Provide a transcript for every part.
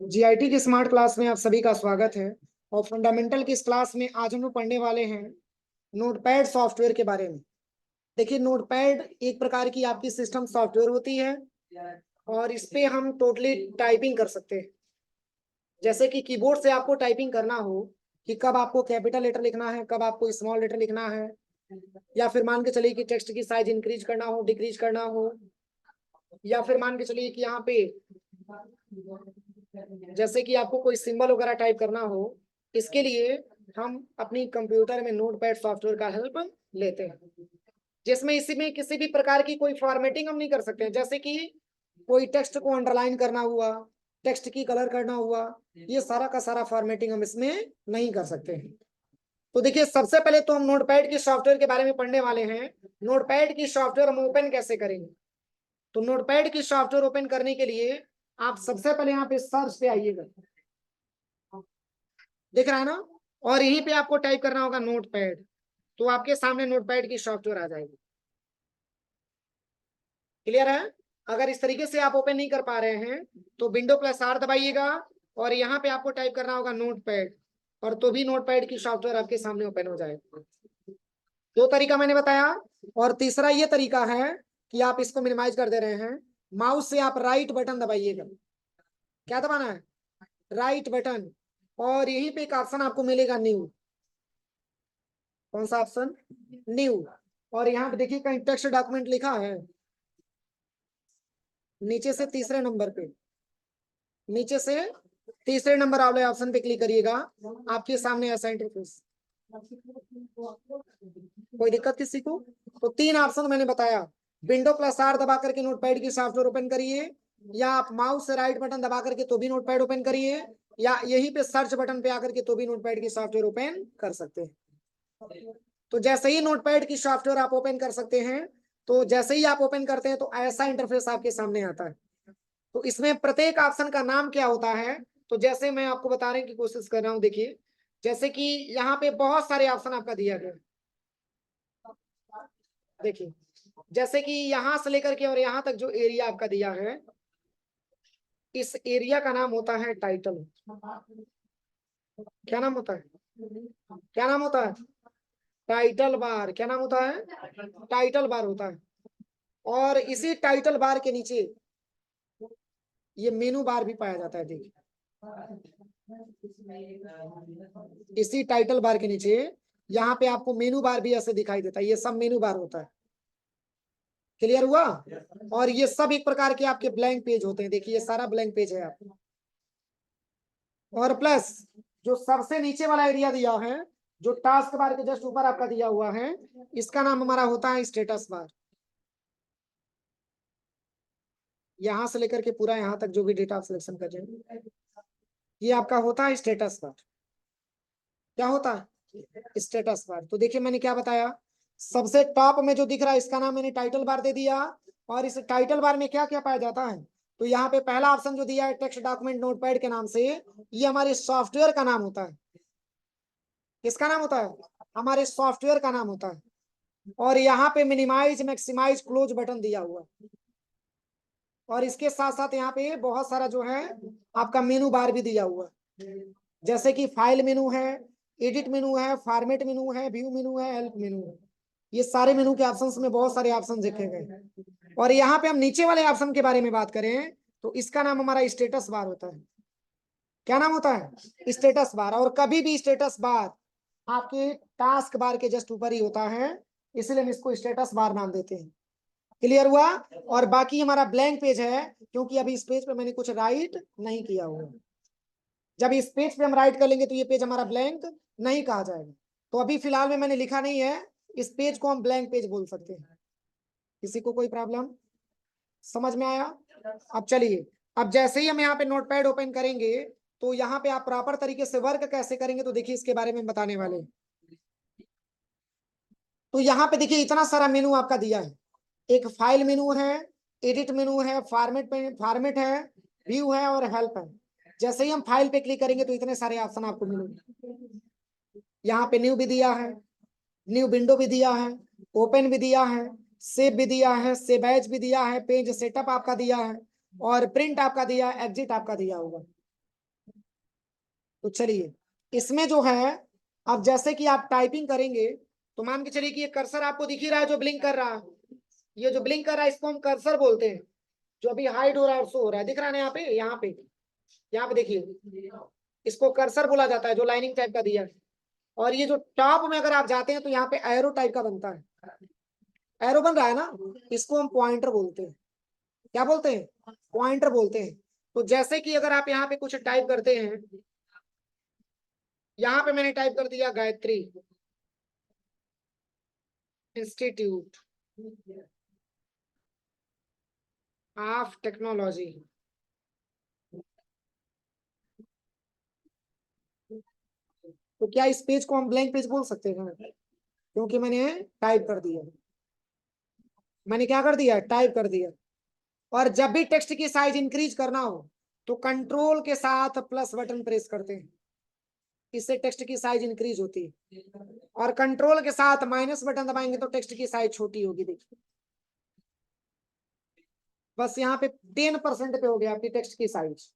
GIT की smart class में आप सभी का स्वागत है। और फंडामेंटल की इस क्लास में आज हम लोग पढ़ने वाले हैं नोटपैड सॉफ्टवेयर के बारे में। देखिए, नोटपैड एक प्रकार की आपकी सिस्टम सॉफ्टवेयर होती है और इस पे हम टोटली टाइपिंग कर सकते हैं। जैसे कि कीबोर्ड से आपको टाइपिंग करना हो कि कब आपको कैपिटल लेटर लिखना है, कब आपको स्मॉल लेटर लिखना है, या फिर मान के चलिए कि टेक्स्ट की साइज इंक्रीज करना हो, डिक्रीज करना हो, या फिर मान के चलिए कि यहाँ पे जैसे कि आपको कोई सिंबल वगैरह टाइप करना हो, इसके लिए हम अपनी कंप्यूटर में नोटपैड सॉफ्टवेयर का हेल्प लेते हैं, जिसमें इसमें किसी भी प्रकार की कोई फॉर्मेटिंग हम नहीं कर सकते। जैसे कि कोई टेक्स्ट को अंडरलाइन करना हुआ, टेक्स्ट की कलर करना हुआ, ये सारा का सारा फॉर्मेटिंग हम इसमें नहीं कर सकते हैं। तो देखिए, सबसे पहले तो हम नोटपैड की सॉफ्टवेयर के बारे में पढ़ने वाले हैं। नोटपैड की सॉफ्टवेयर हम ओपन कैसे करेंगे। तो नोटपैड की सॉफ्टवेयर ओपन करने के लिए आप सबसे पहले यहाँ पे सर्च पे आइएगा, दिख रहा है ना, और यहीं पे आपको टाइप करना होगा नोटपैड। तो आपके सामने नोटपैड की सॉफ्टवेयर आ जाएगी। क्लियर है। अगर इस तरीके से आप ओपन नहीं कर पा रहे हैं तो विंडो+R दबाइएगा और यहाँ पे आपको टाइप करना होगा नोटपैड, और तो भी नोटपैड की सॉफ्टवेयर आपके सामने ओपन हो जाएगा। दो तरीका मैंने बताया, और तीसरा ये तरीका है कि आप इसको मिनिमाइज कर दे रहे हैं, माउस से आप राइट बटन दबाइएगा। क्या दबाना है? Right button. और यहीं पे एक ऑप्शन आपको मिलेगा न्यू। कौन सा ऑप्शन? न्यू। और यहाँ पे देखिए कहीं टेक्स्ट डॉक्यूमेंट लिखा है, नीचे से तीसरे नंबर पे, नीचे से तीसरे नंबर वाले ऑप्शन पे क्लिक करिएगा। आपके सामने ऐसा इंटरफेस। कोई दिक्कत किसी को? तो तीन ऑप्शन मैंने बताया, विंडो+R दबा करके नोटपैड की सॉफ्टवेयर ओपन करिए, या आप माउस से राइट बटन दबा करके तो भी नोटपैड ओपन करिए, या यहीं पे सर्च बटन पे आकर के तो भी नोटपैड की सॉफ्टवेयर ओपन कर सकते हैं। तो जैसे ही नोटपैड की सॉफ्टवेयर आप ओपन कर सकते हैं, तो जैसे ही आप ओपन करते हैं तो ऐसा इंटरफेस आपके सामने आता है। तो इसमें प्रत्येक ऑप्शन का नाम क्या होता है, तो जैसे मैं आपको बताने की कोशिश कर रहा हूं। देखिए, जैसे कि यहाँ पे बहुत सारे ऑप्शन आपका दिया गया है। देखिए, जैसे कि यहां से लेकर के और यहां तक जो एरिया आपका दिया है, इस एरिया का नाम होता है टाइटल। क्या नाम होता है? क्या नाम होता है? Title bar. क्या नाम होता है? टाइटल बार होता है। और इसी टाइटल बार के नीचे ये मेनू बार भी पाया जाता है। देखिए, इसी टाइटल बार के नीचे यहाँ पे आपको मेनू बार भी ऐसे दिखाई देता है। ये सब मेनू बार होता है। क्लियर हुआ? और ये सब एक प्रकार के आपके ब्लैंक पेज होते हैं। देखिए, ये सारा ब्लैंक पेज है आपका। और प्लस जो सबसे नीचे वाला एरिया दिया है, जो टास्क बार के जस्ट ऊपर आपका दिया हुआ है, इसका नाम हमारा होता है स्टेटस बार। यहां से लेकर के पूरा यहां तक जो भी डेटा आप सिलेक्शन कर रहे हैं, ये आपका होता है स्टेटस बार। क्या होता है? Status bar. तो देखिए, मैंने क्या बताया, सबसे टॉप में जो दिख रहा है इसका नाम मैंने टाइटल बार दे दिया। और इस टाइटल बार में क्या क्या पाया जाता है, तो यहाँ पे पहला ऑप्शन जो दिया है टेक्स्ट डॉक्यूमेंट नोटपैड के नाम से, ये हमारे सॉफ्टवेयर का नाम होता है। किसका नाम होता है? हमारे सॉफ्टवेयर का नाम होता है। और यहाँ पे मिनिमाइज, मैक्सिमाइज, क्लोज बटन दिया हुआ है। और इसके साथ साथ यहाँ पे बहुत सारा जो है आपका मेनू बार भी दिया हुआ है। जैसे कि फाइल मेनू है, एडिट मेनू है, फॉर्मेट मेनू है, व्यू मेनू है, हेल्प मेनू है। ये सारे मेनू के ऑप्शंस में बहुत सारे ऑप्शन देखे गए। और यहाँ पे हम नीचे वाले ऑप्शन के बारे में बात करें तो इसका नाम हमारा स्टेटस बार होता है। क्या नाम होता है? Status bar. और कभी भी स्टेटस बार आपके टास्क बार के जस्ट ऊपर ही होता है, इसलिए हम इसको स्टेटस बार नाम देते हैं। क्लियर हुआ? और बाकी हमारा ब्लैंक पेज है, क्योंकि अभी इस पेज पे मैंने कुछ राइट नहीं किया हुआ। जब इस पेज पे हम राइट कर लेंगे तो ये पेज हमारा ब्लैंक नहीं कहा जाएगा। तो अभी फिलहाल में मैंने लिखा नहीं है, इस पेज को हम ब्लैंक पेज बोल सकते हैं। किसी को कोई प्रॉब्लम? समझ में आया? अब चलिए, अब जैसे ही हम यहाँ पे नोटपैड ओपन करेंगे तो यहाँ पे आप प्रॉपर तरीके से वर्क कैसे करेंगे, तो देखिए इसके बारे में बताने वाले हैं। तो यहाँ पे देखिए इतना सारा मेनू आपका दिया है। एक फाइल मेनू है, एडिट मेनू है, फॉर्मेट है, व्यू है और हेल्प है। जैसे ही हम फाइल पे क्लिक करेंगे तो इतने सारे ऑप्शन आपको मिलेंगे। यहाँ पे न्यू भी दिया है, न्यू विंडो भी दिया है, ओपन भी दिया है, सेव भी दिया है, सेव एज भी दिया है, पेज सेटअप आपका दिया है। और प्रिंट आपका दिया, एग्जिट आपका दिया होगा। तो चलिए इसमें जो है, अब जैसे कि आप टाइपिंग करेंगे तो मान के चलिए कि ये कर्सर आपको दिख ही रहा है जो ब्लिंक कर रहा है, ये जो ब्लिंक कर रहा है इसको हम कर्सर बोलते हैं, जो अभी हाइड हो रहा है और शो हो रहा है, दिख रहा है ना यहाँ पे, यहाँ पे देखिए, इसको कर्सर बोला जाता है जो लाइनिंग टाइप का दिया है। और ये जो टॉप में अगर आप जाते हैं तो यहाँ पे एरो टाइप का बनता है, एरो बन रहा है ना, इसको हम पॉइंटर बोलते हैं। क्या बोलते हैं? पॉइंटर बोलते हैं। तो जैसे कि अगर आप यहाँ पे कुछ टाइप करते हैं, यहाँ पे मैंने टाइप कर दिया गायत्री इंस्टीट्यूट ऑफ टेक्नोलॉजी, तो क्या इस पेज को हम ब्लैंक पेज बोल सकते हैं? क्योंकि मैंने टाइप कर दिया, मैंने क्या कर दिया, टाइप कर दिया। और जब भी टेक्स्ट की साइज इंक्रीज करना हो तो कंट्रोल के साथ प्लस बटन प्रेस करते हैं, इससे टेक्स्ट की साइज इंक्रीज होती है। और कंट्रोल के साथ माइनस बटन दबाएंगे तो टेक्स्ट की साइज छोटी होगी। देखिए बस यहाँ पे 10% पे हो गया आपकी टेक्स्ट की साइज,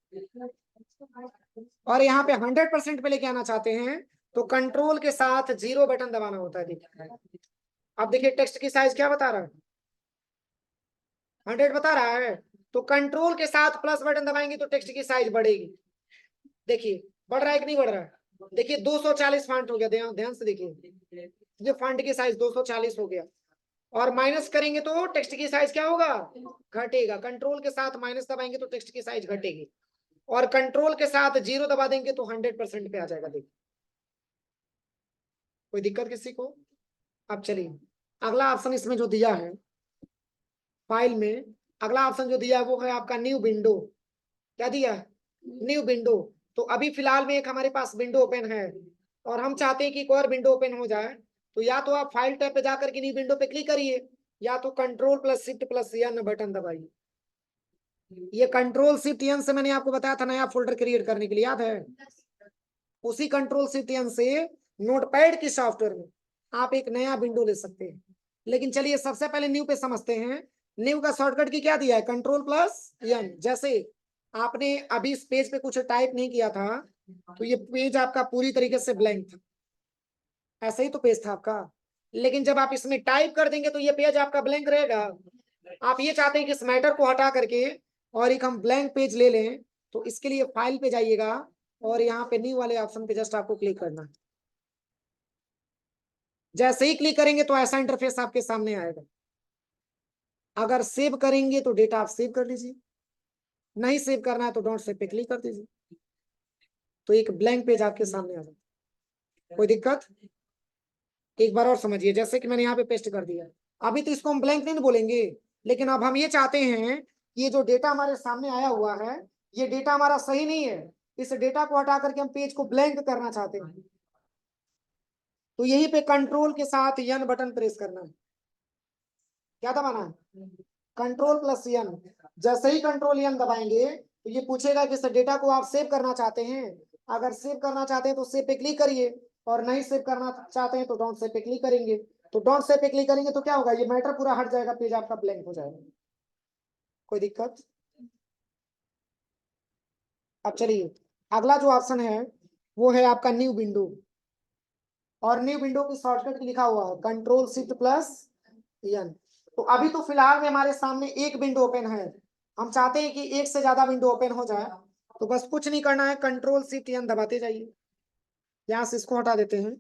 और यहाँ पे 100% पे लेके आना चाहते हैं तो कंट्रोल के साथ 0 बटन दबाना होता है। देखिए अब देखिए टेक्स्ट की साइज क्या बता रहा है, 100 बता रहा है, तो कंट्रोल के साथ प्लस बटन दबाएंगे तो टेक्स्ट की साइज बढ़ेगी। देखिए बढ़ रहा है कि नहीं बढ़ रहा है? देखिए 240 फॉन्ट हो गया, ध्यान ध्यान से देखिए, ये फॉन्ट की साइज 240 हो गया। और माइनस करेंगे तो टेक्स्ट की साइज क्या होगा, घटेगा। कंट्रोल के साथ माइनस दबाएंगे तो टेक्स्ट की साइज घटेगी, और कंट्रोल के साथ 0 दबा देंगे तो 100% पे आ जाएगा। देखिए कोई दिक्कत किसी को? अब चलिए अगला ऑप्शन इसमें जो दिया है फाइल में, अगला ऑप्शन जो दिया है वो है आपका न्यू विंडो। क्या दिया है? New window. तो अभी फिलहाल में एक हमारे पास विंडो ओपन है और हम चाहते हैं कि एक और विंडो ओपन हो जाए, तो या तो आप फाइल टैब पे जाकर के न्यू विंडो पे क्लिक करिए, या तो control plus shift plus N button दबाइए। ये कंट्रोल शिफ्ट एन से मैंने आपको बताया था नया फोल्डर क्रिएट करने के लिए, याद है? उसी कंट्रोल शिफ्ट एन से नोटपैड के सॉफ्टवेयर में आप एक नया विंडो ले सकते हैं। लेकिन चलिए सबसे पहले न्यू पे समझते हैं। न्यू का शॉर्टकट की क्या दिया है, कंट्रोल प्लस एन। जैसे आपने अभी इस पेज पे कुछ टाइप नहीं किया था तो ये पेज आपका पूरी तरीके से ब्लैंक था, ऐसा ही तो पेज था आपका। लेकिन जब आप इसमें टाइप कर देंगे तो ये पेज आपका ब्लैंक रहेगा। आप ये चाहते हैं कि इस मैटर को हटा करके और एक हम ब्लैंक पेज ले लें, तो इसके लिए फाइल पे जाइएगा और यहाँ पे न्यू वाले ऑप्शन पे जस्ट आपको क्लिक करना है। जैसे ही क्लिक करेंगे तो ऐसा इंटरफेस आपके सामने आएगा। अगर सेव करेंगे तो डेटा आप सेव कर लीजिए, नहीं सेव करना है तो डोंट सेव पे क्लिक कर दीजिए, तो एक ब्लैंक पेज आपके सामने आ जाए। कोई दिक्कत? एक बार और समझिए, जैसे कि मैंने यहाँ पे पेस्ट कर दिया, अभी तो इसको हम ब्लैंक नहीं बोलेंगे, लेकिन अब हम ये चाहते हैं कि ये जो डेटा हमारे सामने आया हुआ है ये डेटा हमारा सही नहीं है, इस डेटा को हटा करके हम पेज को ब्लैंक करना चाहते हैं। तो यहीं पे कंट्रोल के साथ एन बटन प्रेस करना है। क्या दबाना है? Control plus N. जैसे ही कंट्रोल एन दबाएंगे तो ये पूछेगा कि इस डेटा को आप सेव करना चाहते हैं। अगर सेव करना चाहते हैं तो सेव पे क्लिक करिए, और नहीं सेव करना चाहते हैं तो डोंट सेव पे क्लिक करेंगे। तो डोंट सेव पे क्लिक करेंगे तो क्या होगा, ये मैटर पूरा हट जाएगा, पेज आपका ब्लैंक हो जाएगा। कोई दिक्कत? अब चलिए अगला जो ऑप्शन है वो है आपका न्यू विंडो, और न्यू विंडो की शॉर्टकट लिखा हुआ है कंट्रोल शिफ्ट प्लस एन। तो अभी तो फिलहाल में हमारे सामने एक विंडो ओपन है, हम चाहते हैं कि एक से ज्यादा विंडो ओपन हो जाए, तो बस कुछ नहीं करना है, कंट्रोल शिफ्ट एन दबाते जाइए। यहाँ से इसको हटा देते हैं,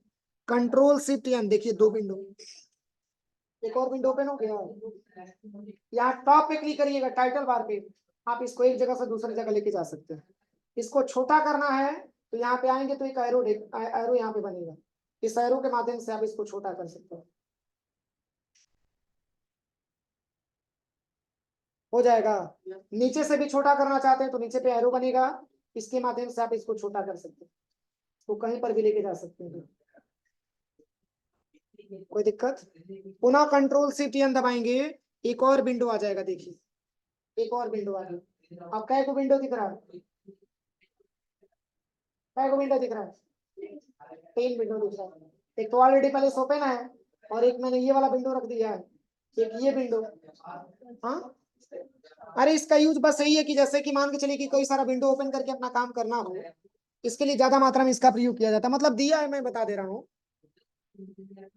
कंट्रोल शिफ्ट एन, देखिए 2 विंडो, एक और विंडो ओपन हो गया। यहाँ टॉप पे क्लिक करिएगा टाइटल बार पे, आप इसको एक जगह से दूसरी जगह लेके जा सकते हैं। इसको छोटा करना है तो यहाँ पे आएंगे तो एक एरो एरो यहाँ पे बनेगा, इस एरो के माध्यम से आप इसको छोटा कर सकते हैं। हो जाएगा। नीचे से भी छोटा करना चाहते हैं तो नीचे पे एरो बनेगा, इसके माध्यम से आप इसको छोटा कर सकते हैं, तो कहीं पर भी लेके जा सकते हैं। कोई दिक्कत? पुनः कंट्रोल शिफ्ट एन दबाएंगे, एक और विंडो आ जाएगा। देखिए एक और विंडो आ गई। अब कै को विंडो दिख रहा है, कै को विंडो दिख रहा है, 3 विंडो दिख रहा है। एक तो ऑलरेडी पहले से ओपन है, और एक मैंने ये वाला विंडो रख दिया है, एक ये विंडो। हाँ अरे इसका यूज बस यही है कि जैसे कि मान के चलिए कि कोई सारा विंडो ओपन करके अपना काम करना हो, इसके लिए ज्यादा मात्रा में इसका प्रयोग किया जाता है। मतलब दिया है, मैं बता दे रहा हूँ।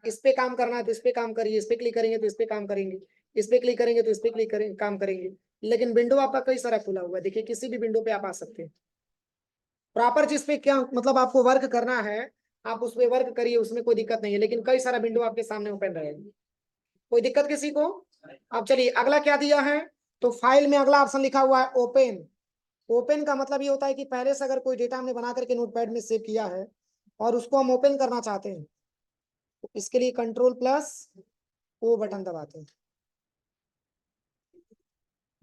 इस पे काम करना है तो इस पे काम करिए, इस पे क्लिक करेंगे तो इस पे काम करेंगे, इस पे क्लिक करेंगे तो इस पे क्लिक करेंगे, काम करेंगे। लेकिन विंडो आपका कई सारा खुला हुआ है, देखिए किसी भी विंडो पे आप आ सकते हैं। प्रॉपर जिस पे क्या मतलब आपको वर्क करना है, आप उस पे वर्क करिए, उसमें कोई दिक्कत नहीं है। लेकिन कई सारा विंडो आपके सामने ओपन रहेगा, कोई दिक्कत किसी को? अब चलिए अगला क्या दिया है, तो फाइल में अगला ऑप्शन लिखा हुआ है ओपन। ओपन का मतलब ये होता है कि पहले से अगर कोई डेटा हमने बना करके नोटपैड में सेव किया है और उसको हम ओपन करना चाहते हैं, तो इसके लिए कंट्रोल प्लस ओ बटन दबाते हैं।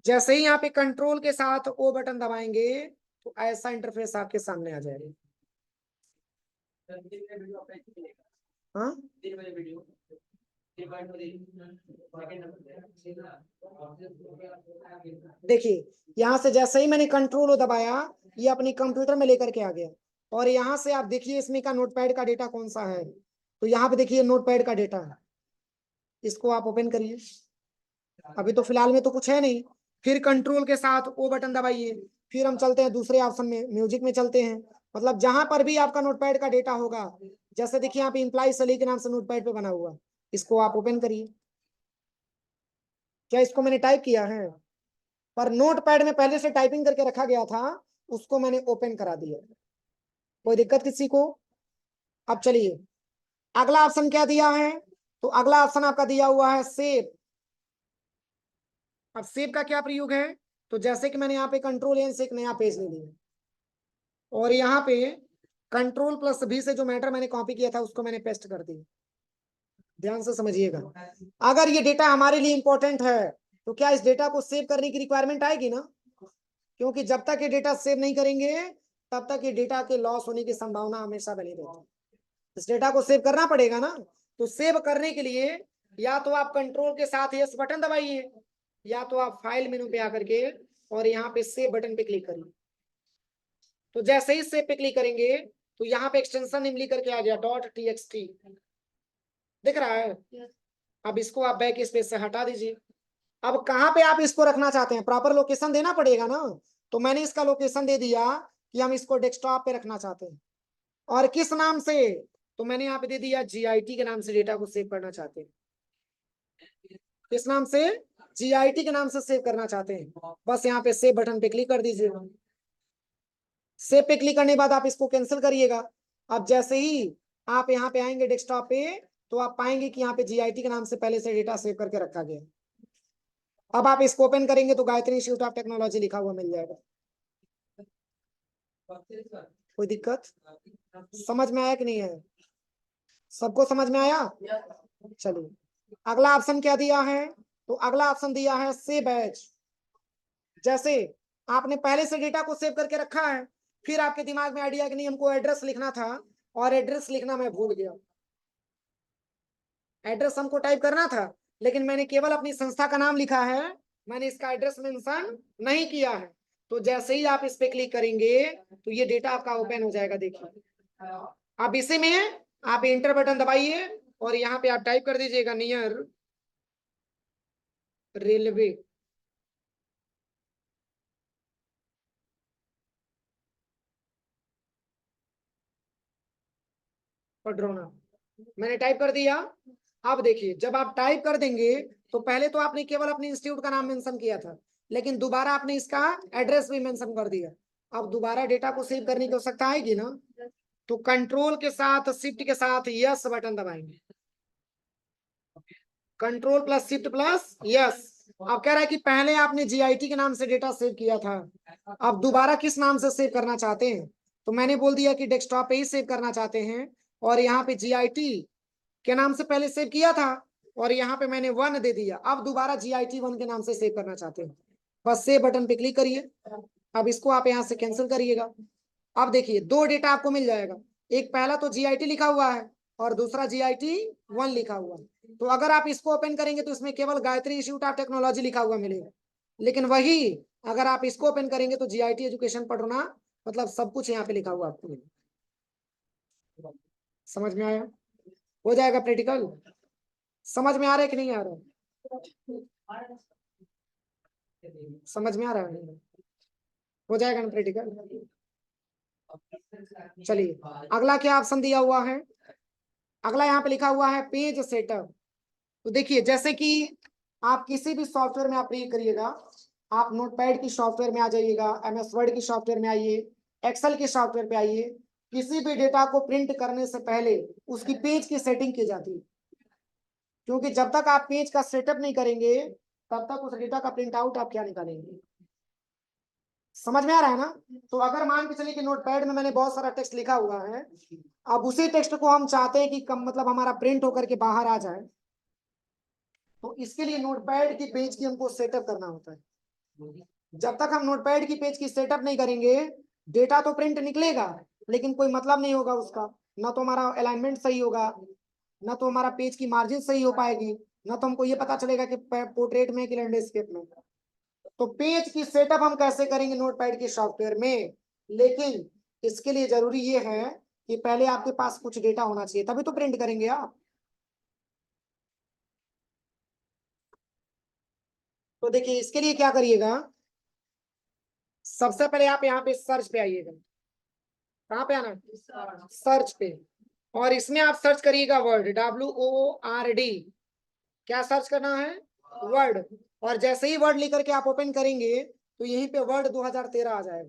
जैसे ही यहाँ पे कंट्रोल के साथ ओ बटन दबाएंगे तो ऐसा इंटरफेस आपके सामने आ जाएगा। हाँ देखिए, यहाँ से जैसे ही मैंने कंट्रोल ओ दबाया, ये अपनी कंप्यूटर में लेकर के आ गया। और यहाँ से आप देखिए इसमें का नोटपैड का डेटा कौन सा है, तो यहाँ पे देखिए नोटपैड का डेटा है, इसको आप ओपन करिए। अभी तो फिलहाल में तो कुछ है नहीं। फिर कंट्रोल के साथ ओ बटन दबाइए। फिर हम चलते हैं दूसरे ऑप्शन में, म्यूजिक में चलते हैं। मतलब जहां पर भी आपका नोटपैड का डेटा होगा, जैसे देखिए यहाँ पे इम्प्लाई सली के नाम से नोटपैड पे बना हुआ, इसको आप ओपन करिए। क्या इसको मैंने टाइप किया है? पर नोटपैड में पहले से टाइपिंग करके रखा गया था, उसको मैंने ओपन करा दिया। कोई दिक्कत किसी को? अब चलिए अगला ऑप्शन क्या दिया है, तो अगला ऑप्शन आपका दिया हुआ है सेव। अब सेव का क्या प्रयोग है, तो जैसे कि मैंने यहाँ पे कंट्रोल एन से एक नया पेज ले लिया, और यहाँ पे कंट्रोल प्लस भी से जो मैटर मैंने कॉपी किया था उसको मैंने पेस्ट कर दिया। ध्यान से समझिएगा, अगर ये डेटा हमारे लिए इंपॉर्टेंट है तो क्या इस डेटा को सेव करने की रिक्वायरमेंट आएगी ना, क्योंकि जब तक ये डेटा सेव नहीं करेंगे तब तक ये डेटा के लॉस होने की संभावना हमेशा बनी रहती है। इस डेटा को सेव करना पड़ेगा ना, तो सेव करने के लिए या तो आप कंट्रोल के साथ यस बटन दबाइए, या तो आप फाइल मेनू पे आकर के और यहाँ पे सेव बटन पे क्लिक करिए। तो जैसे ही सेव पे क्लिक करेंगे तो यहाँ पे एक्सटेंशन नेम लिख करके आ गया .txt, दिख रहा है? अब इसको आप बैक स्पेस से हटा दीजिए। अब कहाँ पे आप इसको रखना चाहते हैं, प्रॉपर लोकेशन देना पड़ेगा ना। तो मैंने इसका लोकेशन दे दिया कि हम इसको डेस्कटॉप पे रखना चाहते हैं। और किस नाम से, तो मैंने यहाँ पे दे दिया GIT के नाम से डेटा को सेव करना चाहते हैं। किस नाम से? GIT के नाम से सेव करना चाहते हैं। बस यहाँ पे सेव बटन पे क्लिक कर दीजिए। सेव पे क्लिक करने के बाद आप इसको कैंसिल करिएगा। अब जैसे ही आप यहाँ पे आएंगे डेस्कटॉप पे, तो आप पाएंगे कि यहाँ पे GIT के नाम से पहले से डेटा सेव करके रखा गया। अब आप इसको ओपन करेंगे तो गायत्री इंस्टीट्यूट ऑफ टेक्नोलॉजी लिखा हुआ मिल जाएगा। कोई दिक्कत? समझ में आया कि नहीं है? सबको समझ में आया? चलिए अगला ऑप्शन क्या दिया है, तो अगला ऑप्शन दिया है सेव एज। जैसे आपने पहले से डेटा को सेव करके रखा है, फिर आपके दिमाग में आइडिया कि नहीं हमको एड्रेस लिखना था और एड्रेस लिखना मैं भूल गया, एड्रेस हमको टाइप करना था लेकिन मैंने केवल अपनी संस्था का नाम लिखा है, मैंने इसका एड्रेस मेंशन नहीं किया है। तो जैसे ही आप इस पे क्लिक करेंगे तो ये डेटा आपका ओपन हो जाएगा। देखिए अब इसी में आप इंटर बटन दबाइए और यहाँ पे आप टाइप कर दीजिएगा नियर रेलवे। पडरौना मैंने टाइप कर दिया। अब देखिए जब आप टाइप कर देंगे तो पहले तो आपने केवल अपने इंस्टीट्यूट का नाम मेंशन किया था, लेकिन दोबारा आपने इसका एड्रेस भी मेंशन कर दिया। अब दोबारा डेटा को सेव करने की आवश्यकता आएगी ना, तो कंट्रोल के साथ शिफ्ट के साथ यस बटन दबाएंगे। Control plus shift plus yes. अब कह रहा है कि पहले आपने GIT के नाम से डेटा सेव किया था, अब दोबारा किस नाम से सेव करना चाहते हैं, तो मैंने बोल दिया कि डेस्कटॉप पे ही सेव करना चाहते हैं। और यहाँ पे GIT के नाम से पहले सेव किया था और यहाँ पे मैंने 1 दे दिया, अब दोबारा GIT 1 के नाम से सेव करना चाहते हैं, बस सेव बटन पे क्लिक करिए। अब इसको आप यहाँ से कैंसिल करिएगा। अब देखिए दो डेटा आपको मिल जाएगा, एक पहला तो GIT लिखा हुआ है और दूसरा GIT 1 लिखा हुआ है। तो अगर आप इसको ओपन करेंगे तो इसमें केवल गायत्री इंस्टीट्यूट ऑफ टेक्नोलॉजी लिखा हुआ मिलेगा, लेकिन वही अगर आप इसको ओपन करेंगे तो GIT एजुकेशन पढ़ना, मतलब सब कुछ यहाँ पे लिखा हुआ आपको मिलेगा। समझ में आया? हो जाएगा प्रैक्टिकल। समझ में आ रहा है कि नहीं आ रहा है? समझ में आ रहा है? हो जाएगा ना प्रैक्टिकल। चलिए अगला क्या ऑप्शन दिया हुआ है, अगला यहाँ पे लिखा हुआ है पेज सेटअप। तो देखिए जैसे कि आप किसी भी सॉफ्टवेयर में आप रीड करिएगा, आप नोटपैड की सॉफ्टवेयर में आ जाइएगा, MS वर्ड की सॉफ्टवेयर में आइए, एक्सेल के सॉफ्टवेयर पे आइए, किसी भी डेटा को प्रिंट करने से पहले उसकी पेज की सेटिंग की जाती है, क्योंकि जब तक आप पेज का सेटअप नहीं करेंगे तब तक उस डेटा का प्रिंट आउट आप क्या निकालेंगे। समझ में आ रहा है ना? तो अगर मान के चलिए कि नोटपैड में मैंने बहुत सारा टेक्स्ट लिखा हुआ है, अब उसी टेक्स्ट को हम चाहते हैं कि कम मतलब हमारा प्रिंट होकर के बाहर आ जाए, तो इसके लिए नोटपैड की पेज की हमको सेटअप करना होता है। जब तक हम नोटपैड की पेज की सेटअप नहीं करेंगे डेटा तो प्रिंट निकलेगा लेकिन कोई मतलब नहीं होगा उसका, ना तो हमारा अलाइनमेंट सही होगा, ना तो हमारा पेज की मार्जिन सही हो पाएगी, ना तो हमको ये पता चलेगा कि पोर्ट्रेट में कि लैंडस्केप में। तो पेज की सेटअप हम कैसे करेंगे नोटपैड के सॉफ्टवेयर में, लेकिन इसके लिए जरूरी ये है कि पहले आपके पास कुछ डेटा होना चाहिए तभी तो प्रिंट करेंगे आप। तो देखिए इसके लिए क्या करिएगा, सबसे पहले आप यहाँ पे सर्च पे आइएगा। कहाँ पे आना है? सर्च पे। और इसमें आप सर्च करिएगा वर्ड, WORD। क्या सर्च करना है? वर्ड। और जैसे ही वर्ड लिख करके आप ओपन करेंगे तो यहीं पे वर्ड 2013 आ जाएगा,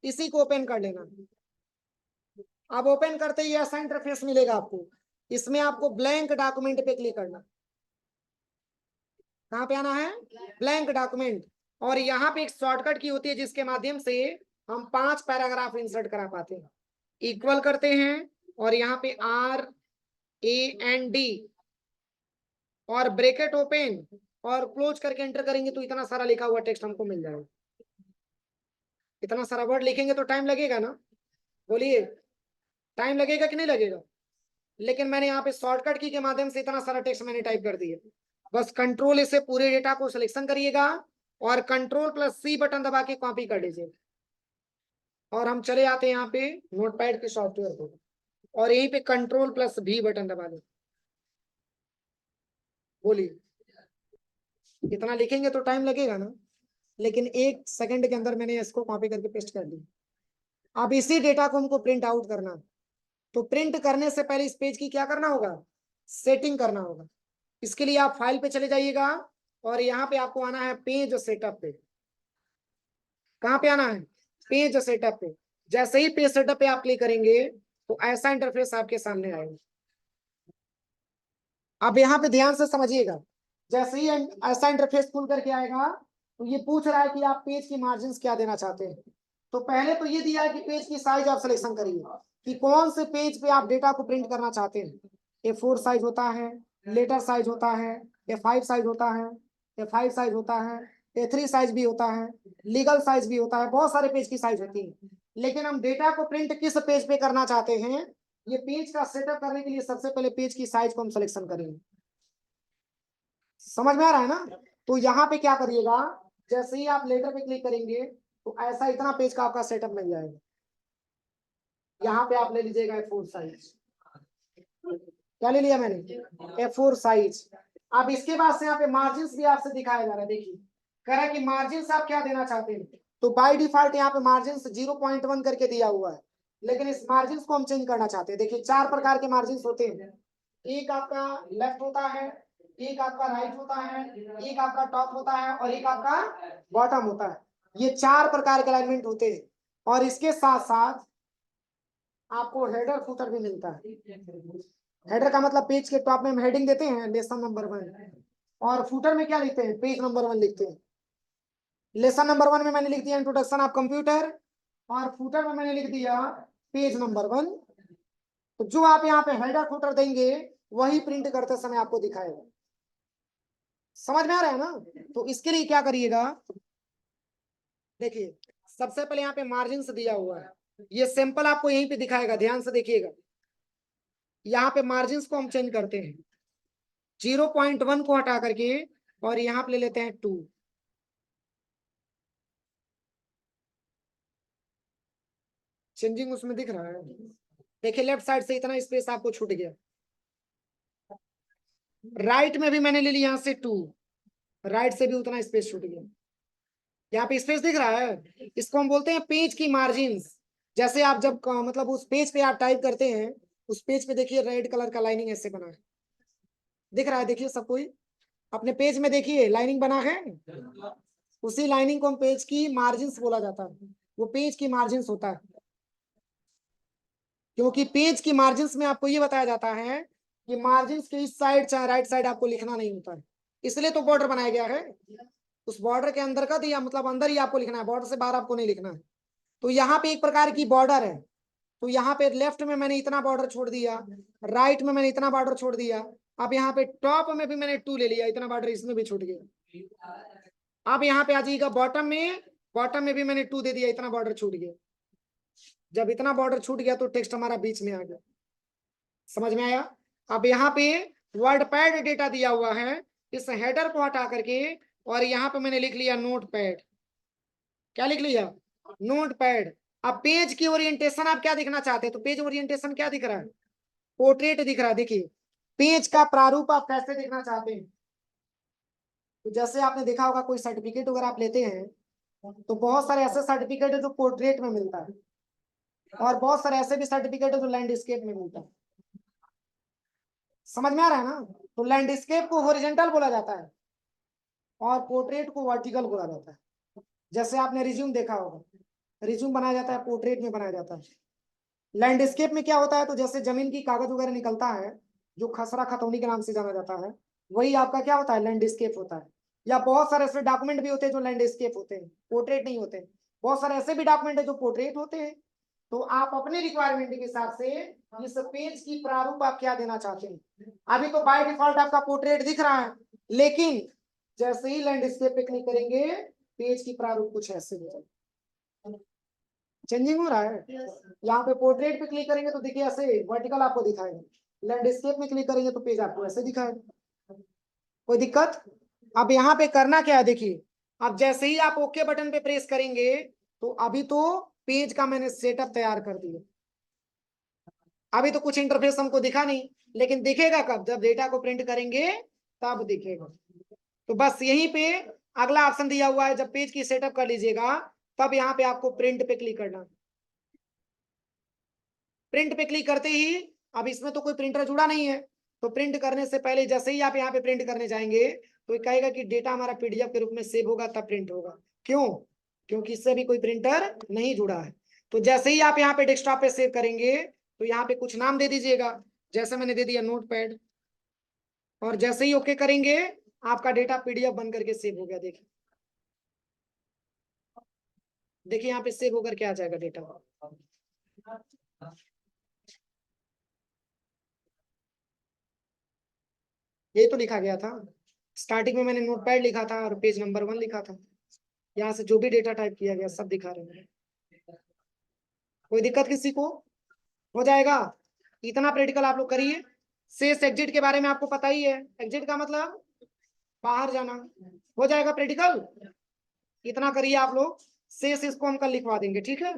इसी को ओपन कर लेना। अब ओपन करते ही ऐसा इंटरफेस मिलेगा आपको, इसमें आपको ब्लैंक डॉक्यूमेंट पे क्लिक करना। कहाँ पे आना है? Blank document. और यहाँ पे एक शॉर्टकट की होती है जिसके माध्यम से हम 5 पैराग्राफ इंसर्ट करा पाते हैं। इक्वल करते हैं और यहाँ पे RAND और ब्रैकेट ओपन और क्लोज करके एंटर करेंगे तो इतना सारा लिखा हुआ टेक्स्ट हमको मिल जाएगा। इतना सारा वर्ड लिखेंगे तो टाइम लगेगा ना, बोलिए टाइम लगेगा कि नहीं लगेगा? लेकिन मैंने यहाँ पे शॉर्टकट की के माध्यम से इतना सारा टेक्स्ट मैंने टाइप कर दिया। बस कंट्रोल से पूरे डेटा को सिलेक्शन करिएगा और कंट्रोल+C बटन दबा के कॉपी कर लीजिए। और हम चले आते हैं यहाँ पे नोटपैड के सॉफ्टवेयर को और यहीं पे कंट्रोल+V बटन दबा दें। बोलिए इतना लिखेंगे तो टाइम लगेगा ना, लेकिन 1 सेकंड के अंदर मैंने इसको कॉपी करके पेस्ट कर दी। अब इसी डेटा को हमको प्रिंट आउट करना, तो प्रिंट करने से पहले इस पेज की क्या करना होगा? सेटिंग करना होगा। इसके लिए आप फाइल पे चले जाइएगा और यहाँ पे आपको आना है पेज सेटअप पे। कहाँ पे आना है? पेज सेटअप पे। जैसे ही पेज सेटअप पे आप क्लिक करेंगे तो ऐसा इंटरफेस आपके सामने आएगा। अब यहाँ पे ध्यान से समझिएगा, जैसे ही ऐसा इंटरफेस खुल करके आएगा तो ये पूछ रहा है कि आप पेज की मार्जिन क्या देना चाहते हैं। तो पहले तो ये दिया है कि पेज की साइज आप सिलेक्शन करिए कि कौन से पेज पे आप डेटा को प्रिंट करना चाहते हैं। A4 साइज होता है, लेटर साइज होता है, A5 साइज होता है, A5 साइज होता है, A3 साइज भी होता है, लीगल साइज भी होता है, बहुत सारे पेज की साइज होती है। लेकिन हम डेटा को प्रिंट किस पेज पे करना चाहते हैं, ये पेज का सेटअप करने के लिए सबसे पहले पेज की साइज को हम सिलेक्शन करेंगे। समझ में आ रहा है ना? तो यहाँ पे क्या करिएगा, जैसे ही आप लेटर पे क्लिक करेंगे तो ऐसा इतना पेज का आपका सेटअप मिल जाएगा। यहाँ पे आप ले लीजिएगा A4 साइज। क्या ले लिया मैंने? A4 size. अब इसके बाद से यहाँ पे मार्जिन भी आपसे दिखाया जा रहा है। देखिए कह रहा है कि मार्जिन आप क्या देना चाहते हैं, तो बाय डिफॉल्ट यहाँ पे मार्जिन 0.1 करके दिया हुआ है, लेकिन इस मार्जिन को हम चेंज करना चाहते हैं। देखिए 4 प्रकार के मार्जिन होते हैं, एक आपका लेफ्ट होता है, एक आपका राइट होता है, एक आपका टॉप होता है और एक आपका बॉटम होता है। ये 4 प्रकार के अलाइनमेंट होते हैं और इसके साथ साथ आपको हेडर फुटर भी मिलता है। हेडर का मतलब पेज के टॉप में हम हेडिंग देते हैं लेसन नंबर 1, और फुटर में क्या लिखते हैं? पेज नंबर 1 लिखते हैं। लेसन नंबर 1 में मैंने लिख दिया इंट्रोडक्शन ऑफ कंप्यूटर और फुटर में मैंने लिख दिया पेज नंबर 1। तो जो आप यहाँ पे हेडर फुटर देंगे वही प्रिंट करते समय आपको दिखाएगा। समझ में आ रहा है ना? तो इसके लिए क्या करिएगा, देखिए सबसे पहले यहाँ पे मार्जिन से दिया हुआ है, ये सैंपल आपको यहीं पे दिखाएगा, ध्यान से देखिएगा। यहाँ पे मार्जिन को हम चेंज करते हैं, 0.1 को हटा करके और यहाँ पे ले लेते हैं 2। चेंजिंग उसमें दिख रहा है, देखिए लेफ्ट साइड से इतना स्पेस आपको छूट गया। राइट में भी मैंने ले लिया यहाँ से 2, राइट से भी उतना स्पेस छूट गया। यहाँ पे स्पेस दिख रहा है, इसको हम बोलते हैं पेज की मार्जिन। जैसे आप जब मतलब उस पेज पे आप टाइप करते हैं, उस पेज पे देखिए रेड कलर का लाइनिंग ऐसे बना है, दिख रहा है, देखिए सब कोई अपने पेज में देखिए लाइनिंग बना है, उसी लाइनिंग को हम पेज की मार्जिन बोला जाता है, वो पेज की मार्जिन होता है। क्योंकि पेज की मार्जिन में आपको ये बताया जाता है कि मार्जिन के इस साइड चाहे राइट साइड आपको लिखना नहीं होता है, इसलिए तो बॉर्डर बनाया गया है। उस बॉर्डर के अंदर का दिया मतलब अंदर ही आपको लिखना है, बॉर्डर से बाहर आपको नहीं लिखना है। तो यहाँ पे एक प्रकार की बॉर्डर है, तो यहाँ पे लेफ्ट में मैंने इतना बॉर्डर छोड़ दिया, राइट में मैंने इतना बॉर्डर छोड़ दिया, अब यहाँ पे टॉप में भी मैंने 2 ले लिया, इतना बॉर्डर इसमें भी छूट गया। अब यहाँ पे आ जाइएगा बॉटम में भी मैंने 2 दे दिया, इतना बॉर्डर छूट गया। जब इतना बॉर्डर छूट गया तो टेक्स्ट हमारा बीच में आ गया, समझ में आया। अब यहाँ पे वर्ड पैड डेटा दिया हुआ है, इस हेडर को हटा करके और यहाँ पे मैंने लिख लिया नोट पैड। क्या लिख लिया? Note pad. अब पेज की ओरिएंटेशन आप क्या दिखना चाहते हैं, तो पेज ओरिएंटेशन क्या दिख रहा है? पोर्ट्रेट दिख रहा है। देखिए पेज का प्रारूप आप कैसे देखना चाहते हैं, तो जैसे आपने देखा होगा कोई सर्टिफिकेट अगर आप लेते हैं तो बहुत सारे ऐसे सर्टिफिकेट है जो पोर्ट्रेट में मिलता है, और बहुत सारे ऐसे भी सर्टिफिकेट है जो लैंडस्केप में मिलता है। समझ में आ रहा है ना? तो लैंडस्केप को हॉरिजॉन्टल बोला जाता है और पोर्ट्रेट को वर्टिकल बोला जाता है। जैसे आपने रिज्यूम देखा होगा, रिज्यूम बनाया जाता है पोर्ट्रेट में बनाया जाता है। लैंडस्केप में क्या होता है, तो जैसे जमीन की कागज वगैरह निकलता है जो खसरा खतौनी के नाम से जाना जाता है, वही आपका क्या होता है, लैंडस्केप होता है। या बहुत सारे ऐसे डॉक्यूमेंट भी होते हैं जो लैंडस्केप होते हैं, पोर्ट्रेट नहीं होते। बहुत सारे ऐसे भी डॉक्यूमेंट है जो पोर्ट्रेट होते हैं। तो आप अपने रिक्वायरमेंट के हिसाब से इस पेज की प्रारूप आप क्या देना चाहते हैं। अभी तो बाय डिफॉल्ट आपका पोर्ट्रेट दिख रहा है, लेकिन जैसे ही लैंडस्केप पे क्लिक करेंगे पेज की प्रारूप कुछ ऐसे हो जाएगी, चेंजिंग हो रहा है। यहाँ पे पोर्ट्रेट पे क्लिक करेंगे तो देखिए ऐसे वर्टिकल आपको दिखाएगा, लैंडस्केप में क्लिक करेंगे तो पेज आपको ऐसे दिखाएगा। कोई दिक्कत? अब यहाँ पे करना क्या है, देखिए अब जैसे ही आप ओके बटन पे प्रेस करेंगे तो अभी तो पेज का मैंने सेटअप तैयार कर दिया। अभी तो कुछ इंटरफेस हमको दिखा नहीं, लेकिन दिखेगा कब, जब डेटा को प्रिंट करेंगे तब दिखेगा। तो बस यहीं पे अगला ऑप्शन दिया हुआ है, जब पेज की सेटअप कर लीजिएगा तब यहाँ पे आपको प्रिंट पे क्लिक करना। प्रिंट पे क्लिक करते ही, अब इसमें तो कोई प्रिंटर जुड़ा नहीं है, तो प्रिंट करने से पहले जैसे ही आप यहाँ पे प्रिंट करने जाएंगे तो ये कहेगा कि डेटा हमारा पीडीएफ के रूप में सेव होगा तब प्रिंट होगा। क्यों? क्योंकि इससे भी कोई प्रिंटर नहीं जुड़ा है। तो जैसे ही आप यहाँ पे डेस्कटॉप पे सेव करेंगे तो यहाँ पे कुछ नाम दे दीजिएगा, जैसे मैंने दे दिया नोटपैड, और जैसे ही ओके करेंगे आपका डेटा पीडीएफ बन करके सेव हो गया। देखिए देखिए यहाँ पे सेव होकर के आ जाएगा डेटा। ये तो लिखा गया था स्टार्टिंग में, मैंने नोटपैड लिखा था और पेज नंबर 1 लिखा था। यहाँ से जो भी डेटा टाइप किया गया सब दिखा रहे हैं। कोई दिक्कत किसी को? हो जाएगा। इतना प्रैक्टिकल आप लोग करिए। शेष एग्जिट के बारे में आपको पता ही है, एग्जिट का मतलब बाहर जाना। हो जाएगा प्रैक्टिकल, इतना करिए आप लोग। शेष इसको हम कल लिखवा देंगे, ठीक है।